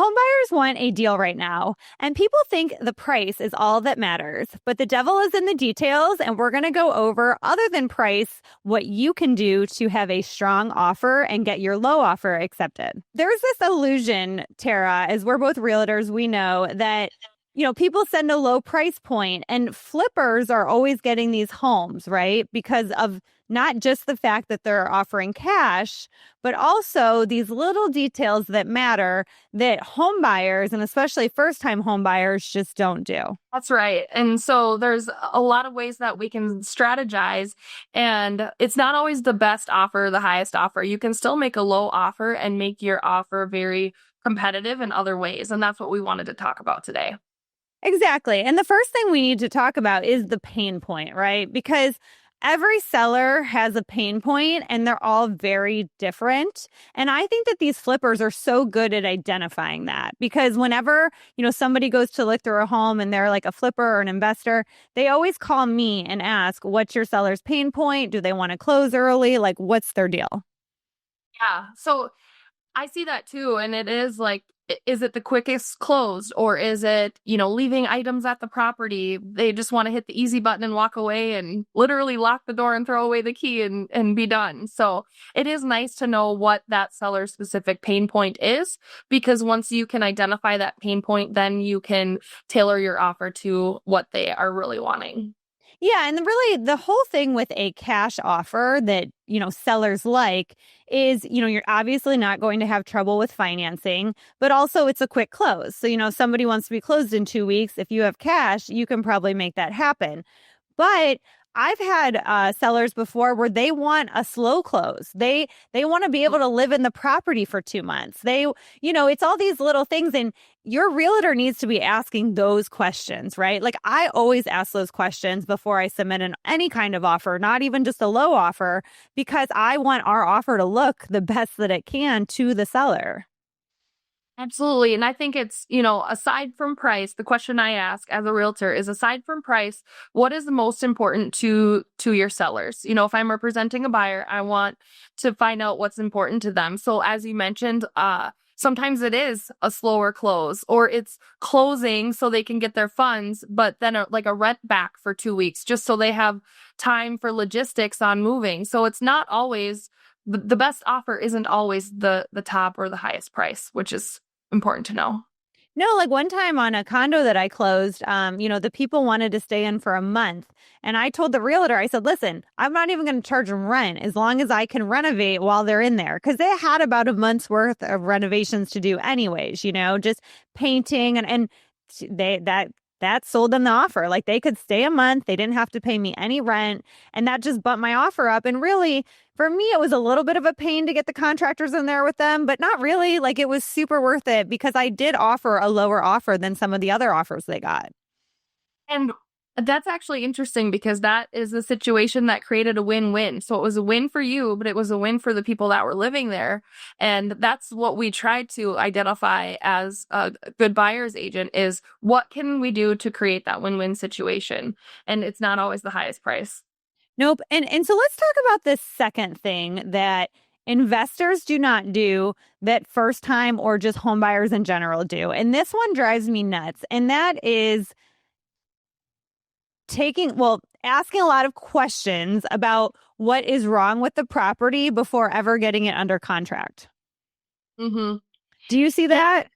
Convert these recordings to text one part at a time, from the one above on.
homebuyers want a deal right now, and people think the price is all that matters. But the devil is in the details, and we're going to go over, other than price, what you can do to have a strong offer and get your low offer accepted. There's this illusion, Tara, as we're both realtors, we know that people send a low price point, and flippers are always getting these homes, right? Because of not just the fact that they're offering cash, but also these little details that matter that home buyers, and especially first-time home buyers, just don't do. That's right. And so there's a lot of ways that we can strategize, and it's not always the best offer, the highest offer. You can still make a low offer and make your offer very competitive in other ways. And that's what we wanted to talk about today. Exactly. And the first thing we need to talk about is the pain point, right? Because every seller has a pain point and they're all very different. And I think that these flippers are so good at identifying that, because whenever, somebody goes to look through a home and they're like a flipper or an investor, they always call me and ask, what's your seller's pain point? Do they want to close early? Like, what's their deal? Yeah. So I see that too. And it is like, is it the quickest closed, or is it, leaving items at the property? They just want to hit the easy button and walk away and literally lock the door and throw away the key and be done. So it is nice to know what that seller specific pain point is, because once you can identify that pain point, then you can tailor your offer to what they are really wanting. Yeah. And really the whole thing with a cash offer that, sellers like is, you're obviously not going to have trouble with financing, but also it's a quick close. So, if somebody wants to be closed in 2 weeks, if you have cash, you can probably make that happen. But I've had sellers before where they want a slow close. They want to be able to live in the property for 2 months. It's all these little things, and your realtor needs to be asking those questions, right? Like, I always ask those questions before I submit any kind of offer, not even just a low offer, because I want our offer to look the best that it can to the seller. Absolutely. And I think it's, aside from price, the question I ask as a realtor is, aside from price, what is the most important to your sellers? If I'm representing a buyer, I want to find out what's important to them. So as you mentioned, sometimes it is a slower close, or it's closing so they can get their funds, but then like a rent back for 2 weeks, just so they have time for logistics on moving. So it's not always the best offer isn't always the top or the highest price, which is important to know. No, like one time on a condo that I closed, the people wanted to stay in for a month. And I told the realtor, I said, listen, I'm not even going to charge them rent as long as I can renovate while they're in there. Because they had about a month's worth of renovations to do anyways, just painting. And that sold them the offer. Like, they could stay a month. They didn't have to pay me any rent. And that just bumped my offer up. And really, for me, it was a little bit of a pain to get the contractors in there with them, but not really. Like, it was super worth it because I did offer a lower offer than some of the other offers they got. And that's actually interesting, because that is the situation that created a win-win. So it was a win for you, but it was a win for the people that were living there. And that's what we tried to identify as a good buyer's agent, is what can we do to create that win-win situation? And it's not always the highest price. Nope. And so let's talk about this second thing that investors do not do that first time or just home buyers in general do. And this one drives me nuts. And that is asking a lot of questions about what is wrong with the property before ever getting it under contract. Mm-hmm. Do you see that?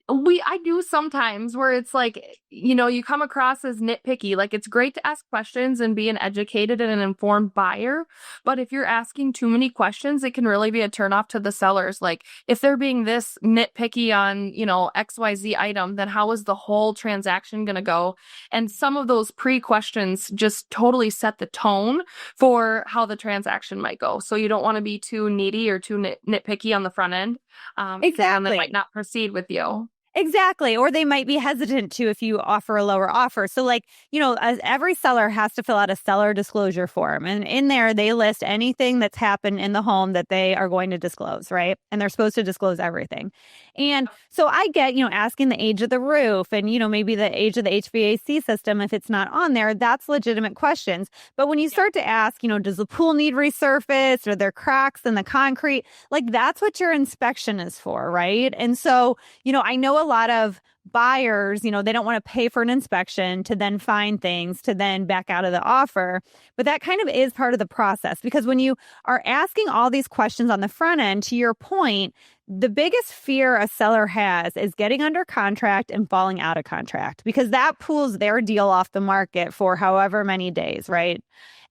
I do sometimes, where it's like, you come across as nitpicky. Like, it's great to ask questions and be an educated and an informed buyer. But if you're asking too many questions, it can really be a turnoff to the sellers. Like, if they're being this nitpicky on, XYZ item, then how is the whole transaction going to go? And some of those pre-questions just totally set the tone for how the transaction might go. So you don't want to be too needy or too nitpicky on the front end. Exactly. And they might not proceed with you. Exactly. Or they might be hesitant to if you offer a lower offer. So, like, every seller has to fill out a seller disclosure form. And in there, they list anything that's happened in the home that they are going to disclose, right? And they're supposed to disclose everything. And so I get, asking the age of the roof and, maybe the age of the HVAC system, if it's not on there, that's legitimate questions. But when you start to ask, does the pool need resurfaced? Are there cracks in the concrete? Like, that's what your inspection is for, right? And so, I know a lot of buyers, they don't want to pay for an inspection to then find things to then back out of the offer. But that kind of is part of the process, because when you are asking all these questions on the front end, to your point, the biggest fear a seller has is getting under contract and falling out of contract, because that pulls their deal off the market for however many days, right?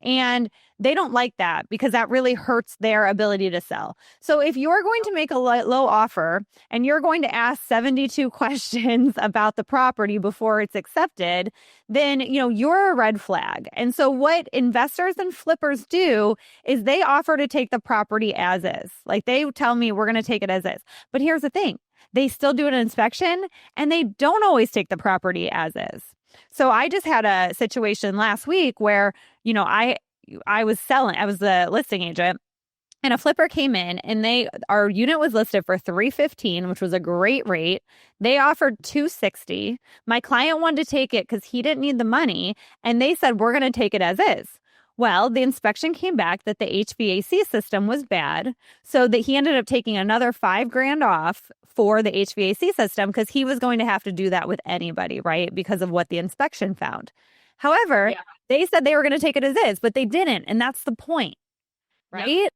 And they don't like that, because that really hurts their ability to sell. So if you're going to make a low offer and you're going to ask 72 questions about the property before it's accepted, then, you're a red flag. And so what investors and flippers do is they offer to take the property as is. Like, they tell me, we're going to take it as is. But here's the thing. They still do an inspection, and they don't always take the property as is. So I just had a situation last week where, I was the listing agent, and a flipper came in, and our unit was listed for $315, which was a great rate. They offered $260. My client wanted to take it because he didn't need the money, and they said, we're going to take it as is. Well, the inspection came back that the HVAC system was bad, so that he ended up taking another $5,000 off for the HVAC system, because he was going to have to do that with anybody, right? Because of what the inspection found. However, they said they were going to take it as is, but they didn't. And that's the point, right? Yep.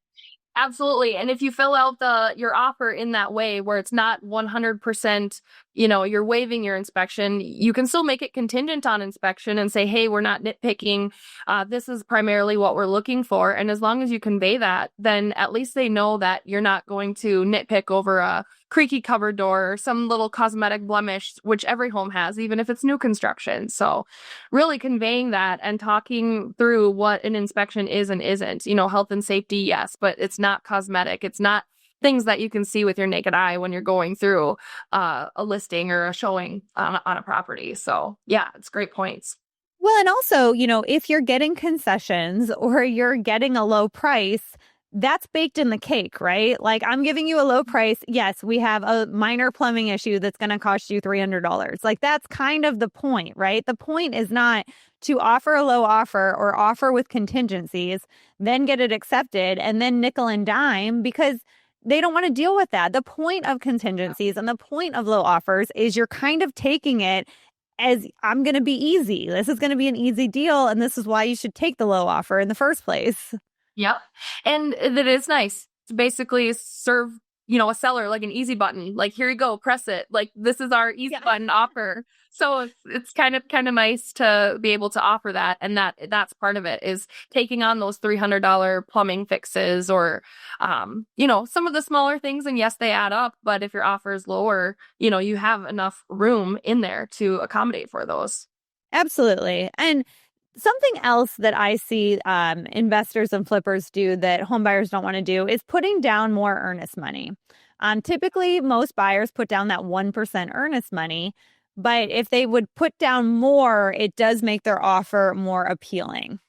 Absolutely. And if you fill out your offer in that way, where it's not 100%, you're waiving your inspection, you can still make it contingent on inspection and say, hey, we're not nitpicking. This is primarily what we're looking for. And as long as you convey that, then at least they know that you're not going to nitpick over a creaky cupboard door or some little cosmetic blemish, which every home has, even if it's new construction. So really conveying that and talking through what an inspection is and isn't, health and safety, yes, but it's not cosmetic. It's not things that you can see with your naked eye when you're going through a listing or a showing on a property. So yeah, it's great points. Well, and also, if you're getting concessions or you're getting a low price, that's baked in the cake, right? Like, I'm giving you a low price. Yes, we have a minor plumbing issue that's going to cost you $300. Like, that's kind of the point, right? The point is not to offer a low offer or offer with contingencies, then get it accepted and then nickel and dime, because they don't want to deal with that. The point of contingencies and the point of low offers is you're kind of taking it as, I'm going to be easy. This is going to be an easy deal. And this is why you should take the low offer in the first place. Yep. And that is nice to basically serve, a seller like an easy button. Like, here you go, press it. Like, this is our easy button offer. So it's kind of nice to be able to offer that. And that's part of it, is taking on those $300 plumbing fixes or, some of the smaller things. And yes, they add up. But if your offer is lower, you have enough room in there to accommodate for those. Absolutely. And something else that I see investors and flippers do that home buyers don't want to do is putting down more earnest money. Typically, most buyers put down that 1% earnest money, but if they would put down more, it does make their offer more appealing.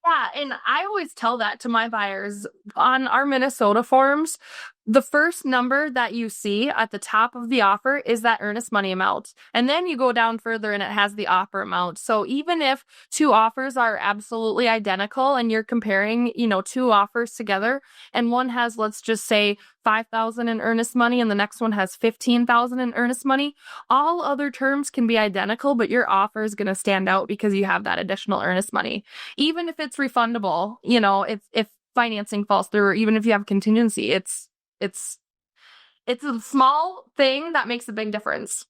Yeah, and I always tell that to my buyers on our Minnesota forms. The first number that you see at the top of the offer is that earnest money amount. And then you go down further and it has the offer amount. So even if two offers are absolutely identical and you're comparing, two offers together, and one has, let's just say, $5,000 in earnest money and the next one has $15,000 in earnest money, all other terms can be identical, but your offer is going to stand out because you have that additional earnest money. Even if it's refundable, if financing falls through, or even if you have contingency, it's a small thing that makes a big difference.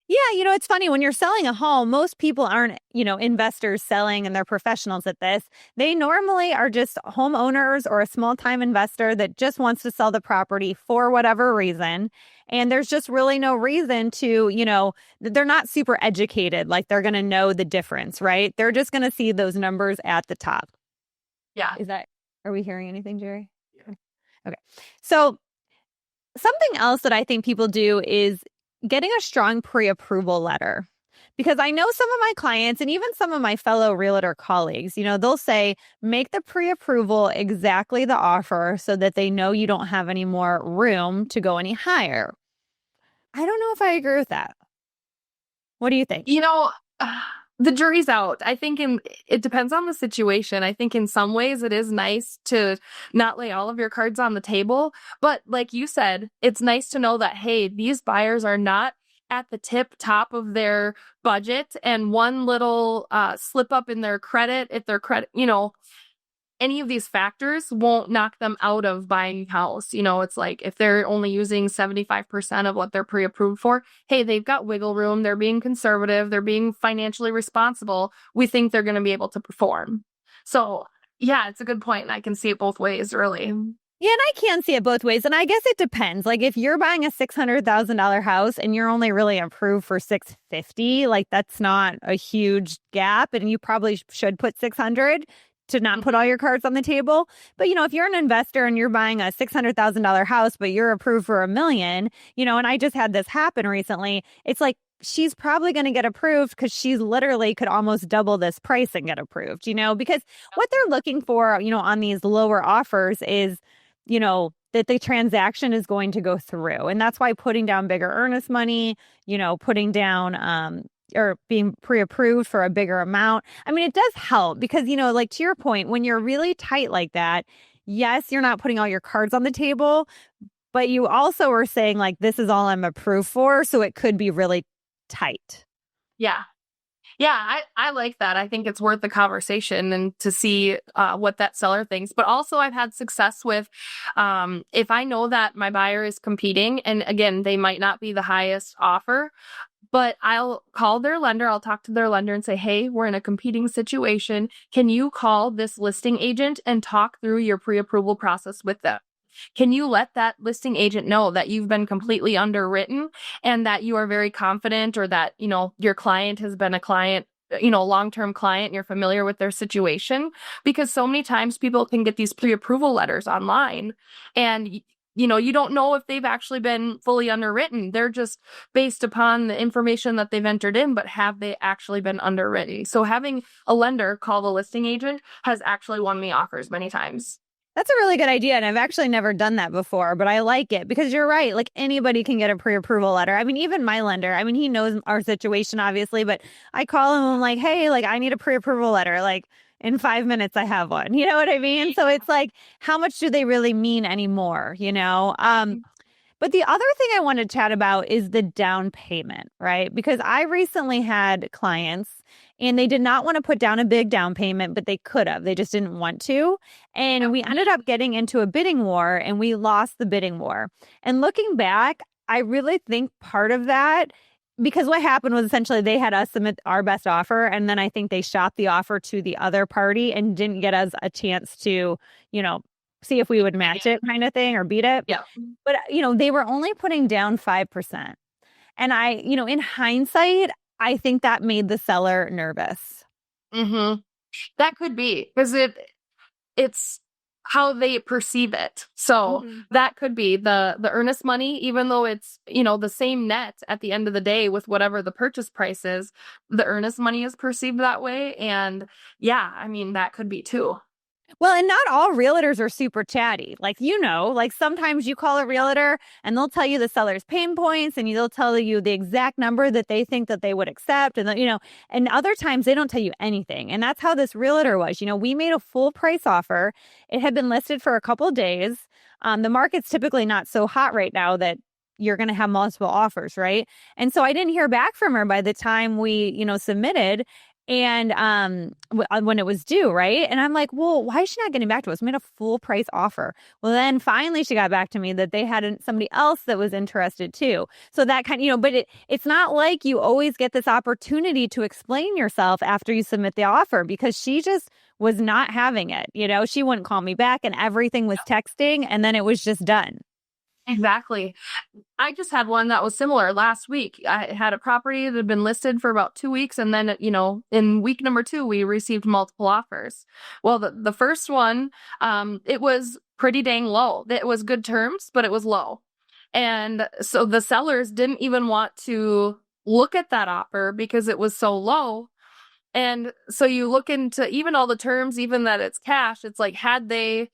Yeah, it's funny when you're selling a home, most people aren't, investors selling and they're professionals at this. They normally are just homeowners or a small time investor that just wants to sell the property for whatever reason. And there's just really no reason to, they're not super educated. Like, they're going to know the difference, right? They're just going to see those numbers at the top. Yeah. Are we hearing anything, Jerry? Yeah. Okay. So something else that I think people do is, getting a strong pre-approval letter. Because I know some of my clients and even some of my fellow realtor colleagues, they'll say, make the pre-approval exactly the offer so that they know you don't have any more room to go any higher. I don't know if I agree with that. What do you think? The jury's out. I think it depends on the situation. I think in some ways it is nice to not lay all of your cards on the table. But like you said, it's nice to know that, hey, these buyers are not at the tip top of their budget, and one little slip up in their credit, if their credit, any of these factors won't knock them out of buying a house. It's like if they're only using 75% of what they're pre-approved for, hey, they've got wiggle room. They're being conservative. They're being financially responsible. We think they're going to be able to perform. So yeah, it's a good point. I can see it both ways, really. Yeah, and I can see it both ways. And I guess it depends. Like if you're buying a $600,000 house and you're only really approved for 650, like that's not a huge gap. And you probably should put 600 to not put all your cards on the table. But, if you're an investor and you're buying a $600,000 house, but you're approved for $1 million, and I just had this happen recently, it's like, she's probably going to get approved because she's literally could almost double this price and get approved, because what they're looking for, on these lower offers is, that the transaction is going to go through. And that's why putting down bigger earnest money, putting down, or being pre-approved for a bigger amount. I mean, it does help because, like to your point, when you're really tight like that, yes, you're not putting all your cards on the table, but you also are saying like, this is all I'm approved for. So it could be really tight. Yeah. Yeah, I like that. I think it's worth the conversation and to see what that seller thinks. But also I've had success with if I know that my buyer is competing, and again, they might not be the highest offer, but I'll call their lender. I'll talk to their lender and say, hey, we're in a competing situation. Can you call this listing agent and talk through your pre-approval process with them? Can you let that listing agent know that you've been completely underwritten and that you are very confident, or that, your client has been a client, long-term client, and you're familiar with their situation? Because so many times people can get these pre-approval letters online and you don't know if they've actually been fully underwritten. They're just based upon the information that they've entered in, but have they actually been underwritten? So having a lender call the listing agent has actually won me offers many times. That's a really good idea. And I've actually never done that before, but I like it because you're right. Like anybody can get a pre-approval letter. I mean, even my lender, he knows our situation, obviously, but I call him, I'm like, hey, like I need a pre-approval letter. Like in 5 minutes, I have one. You know what I mean? So it's like, how much do they really mean anymore? But the other thing I want to chat about is the down payment, right? Because I recently had clients and they did not want to put down a big down payment, but they could have. They just didn't want to. And we ended up getting into a bidding war and we lost the bidding war. And looking back, I really think part of that, because what happened was essentially they had us submit our best offer. And then I think they shopped the offer to the other party and didn't get us a chance to, see if we would match it kind of thing or beat it. Yeah. But, they were only putting down 5%. And in hindsight, I think that made the seller nervous. Mm-hmm. That could be because it's how they perceive it. So that could be the earnest money, even though it's, the same net at the end of the day with whatever the purchase price is, the earnest money is perceived that way. And yeah, that could be too. Well, and not all realtors are super chatty. Like, sometimes you call a realtor and they'll tell you the seller's pain points and they'll tell you the exact number that they think that they would accept. And, and other times they don't tell you anything. And that's how this realtor was. We made a full price offer. It had been listed for a couple of days. The market's typically not so hot right now that you're going to have multiple offers, right? And so I didn't hear back from her by the time we, submitted. And when it was due, right? And I'm like, well, why is she not getting back to us? We made a full price offer. Well, then finally she got back to me that they had somebody else that was interested too. So that kind of, but it's not like you always get this opportunity to explain yourself after you submit the offer, because she just was not having it. She wouldn't call me back and everything was texting and then it was just done. Exactly. I just had one that was similar last week. I had a property that had been listed for about 2 weeks. And then, in week number 2, we received multiple offers. Well, the first one, it was pretty dang low. It was good terms, but it was low. And so the sellers didn't even want to look at that offer because it was so low. And so you look into even all the terms, even that it's cash, it's like had they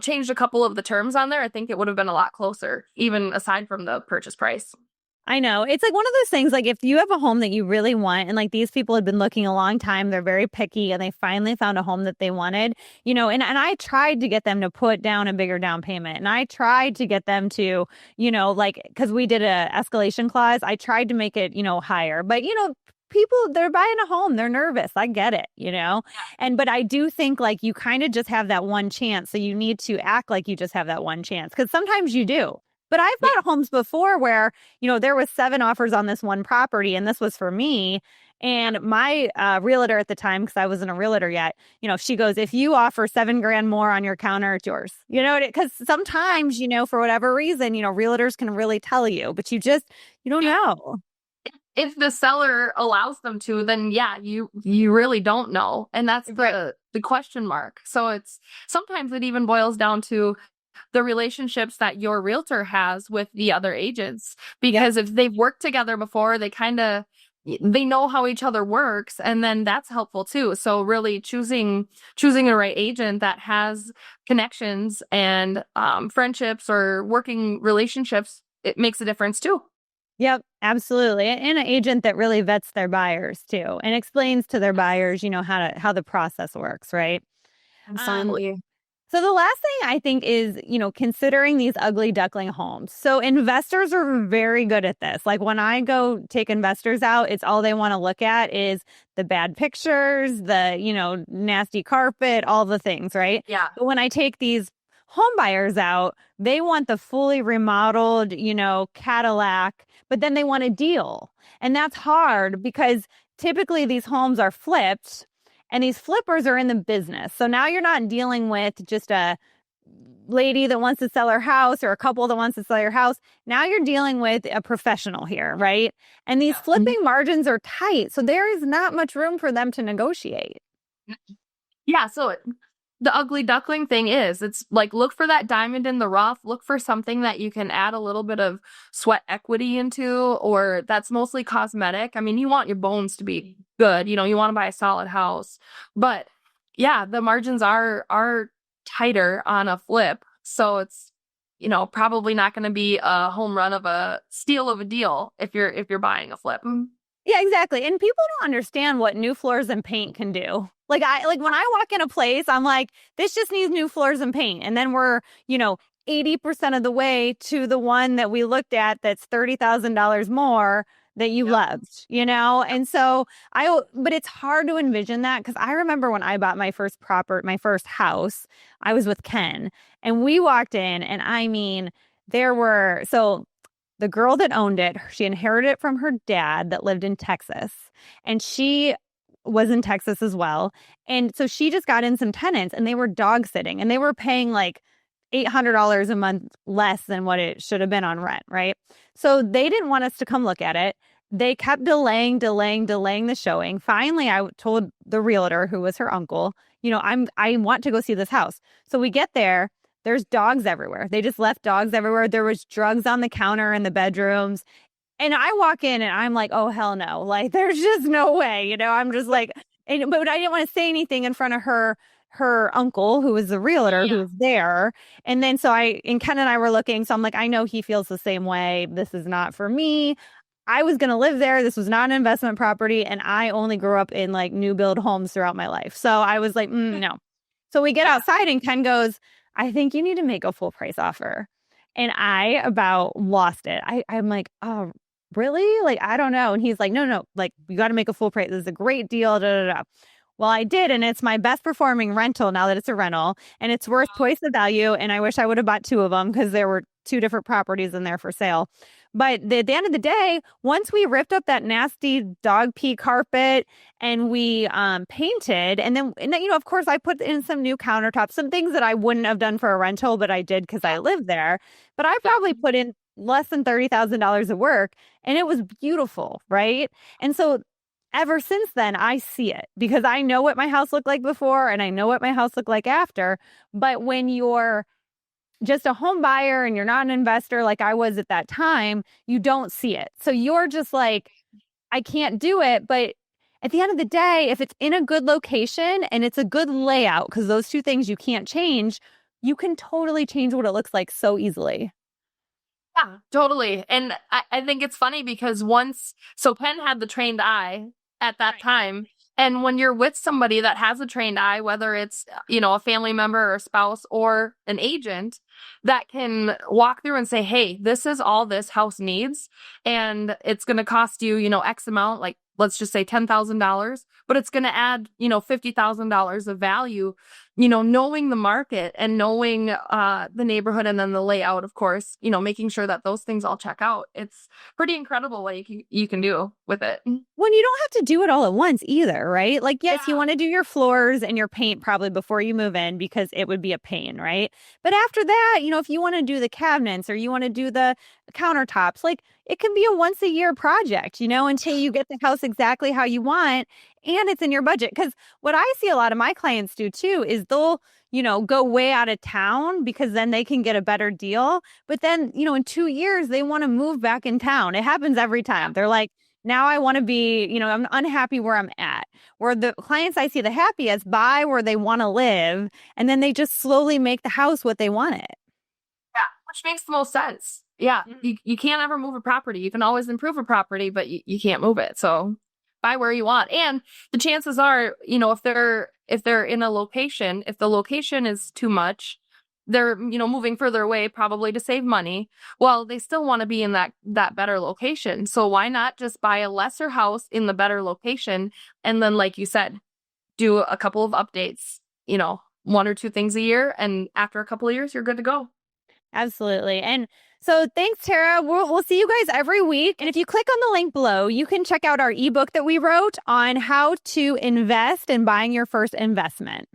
changed a couple of the terms on there, I think it would have been a lot closer, even aside from the purchase price. I know. It's like one of those things, like if you have a home that you really want, and like these people had been looking a long time, they're very picky and they finally found a home that they wanted, and I tried to get them to put down a bigger down payment. And I tried to get them to, like, because we did a escalation clause, I tried to make it, higher. But, people, they're buying a home, they're nervous. I get it. But I do think like you kind of just have that one chance. So you need to act like you just have that one chance, because sometimes you do. But I've bought homes before where, there was 7 offers on this one property, and this was for me. And my realtor at the time, because I wasn't a realtor yet, she goes, if you offer $7,000 more on your counter, it's yours. Because sometimes, for whatever reason, realtors can really tell you, but you don't know. If the seller allows them to, then yeah, you really don't know. And that's the question mark. So it's sometimes it even boils down to the relationships that your realtor has with the other agents, because if they've worked together before, they know how each other works, and then that's helpful too. So really choosing a right agent that has connections and friendships or working relationships, it makes a difference too. Yep, absolutely. And an agent that really vets their buyers too and explains to their buyers, how the process works, right? Absolutely. So the last thing I think is, considering these ugly duckling homes. So investors are very good at this. Like when I go take investors out, it's all they want to look at is the bad pictures, the, nasty carpet, all the things, right? Yeah. But when I take these home buyers out, they want the fully remodeled, Cadillac, but then they want a deal. And that's hard because typically these homes are flipped. And these flippers are in the business. So now you're not dealing with just a lady that wants to sell her house or a couple that wants to sell your house. Now you're dealing with a professional here, right? And these flipping margins are tight. So there is not much room for them to negotiate. Yeah. So the ugly duckling thing is, it's like, look for that diamond in the rough, look for something that you can add a little bit of sweat equity into, or that's mostly cosmetic. I mean, you want your bones to be good, you want to buy a solid house, but yeah, the margins are tighter on a flip. So it's, probably not going to be a home run of a steal of a deal if you're buying a flip. Yeah, exactly. And people don't understand what new floors and paint can do. Like when I walk in a place, I'm like, this just needs new floors and paint. And then we're, 80% of the way to the one that we looked at that's $30,000 more that you loved, And so but it's hard to envision that, because I remember when I bought my first house, I was with Ken, and we walked in, and I mean, the girl that owned it, she inherited it from her dad that lived in Texas, and she was in Texas as well. And so she just got in some tenants, and they were dog sitting, and they were paying like $800 a month less than what it should have been on rent, right? So they didn't want us to come look at it. They kept delaying the showing. Finally, I told the realtor, who was her uncle, I want to go see this house. So we get there. There's dogs everywhere. They just left dogs everywhere. There was drugs on the counter in the bedrooms. And I walk in and I'm like, oh, hell no. Like, there's just no way, I'm just like, but I didn't want to say anything in front of her uncle, who was the realtor, who was there. And then and Ken and I were looking. So I'm like, I know he feels the same way. This is not for me. I was going to live there. This was not an investment property. And I only grew up in like new build homes throughout my life. So I was like, no. So we get outside and Ken goes, I think you need to make a full price offer. And I about lost it. I'm like, oh, really? Like, I don't know. And he's like, no, like, you got to make a full price. This is a great deal. Da, da, da. Well, I did. And it's my best performing rental now that it's a rental, and it's worth twice the value. And I wish I would have bought 2 of them, because there were 2 different properties in there for sale. But at the end of the day, once we ripped up that nasty dog pee carpet and we painted, and then, of course, I put in some new countertops, some things that I wouldn't have done for a rental, but I did because I lived there. But I probably put in less than $30,000 of work, and it was beautiful, right? And so ever since then, I see it, because I know what my house looked like before and I know what my house looked like after. But when you're just a home buyer and you're not an investor like I was at that time, you don't see it. So you're just like, I can't do it. But at the end of the day, if it's in a good location and it's a good layout, because those two things you can't change, you can totally change what it looks like so easily. Yeah, totally. And I think it's funny because so Ken had the trained eye at that time. And when you're with somebody that has a trained eye, whether it's, a family member or a spouse or an agent that can walk through and say, hey, this is all this house needs. And it's going to cost you, X amount, like let's just say $10,000, but it's going to add, $50,000 of value, knowing the market and knowing the neighborhood and then the layout, of course, making sure that those things all check out. It's pretty incredible what you can do with it. When you don't have to do it all at once either, right? Like, yes, Yeah. you want to do your floors and your paint probably before you move in because it would be a pain, right? But after that, if you want to do the cabinets or you want to do the countertops, like it can be a once a year project, until you get the house exactly how you want and it's in your budget. Because what I see a lot of my clients do too is they'll, go way out of town because then they can get a better deal. But then, in 2 years, they want to move back in town. It happens every time. They're like, now I want to be, I'm unhappy where I'm at. Where the clients I see the happiest buy where they want to live, and then they just slowly make the house what they want it. Yeah, which makes the most sense. Yeah, you can't ever move a property. You can always improve a property, but you can't move it. So buy where you want. And the chances are, if they're in a location, if the location is too much, they're, moving further away probably to save money. Well, they still want to be in that better location. So why not just buy a lesser house in the better location? And then, like you said, do a couple of updates, one or two things a year. And after a couple of years, you're good to go. Absolutely. And so thanks, Tara. We'll see you guys every week. And if you click on the link below, you can check out our ebook that we wrote on how to invest in buying your first investment.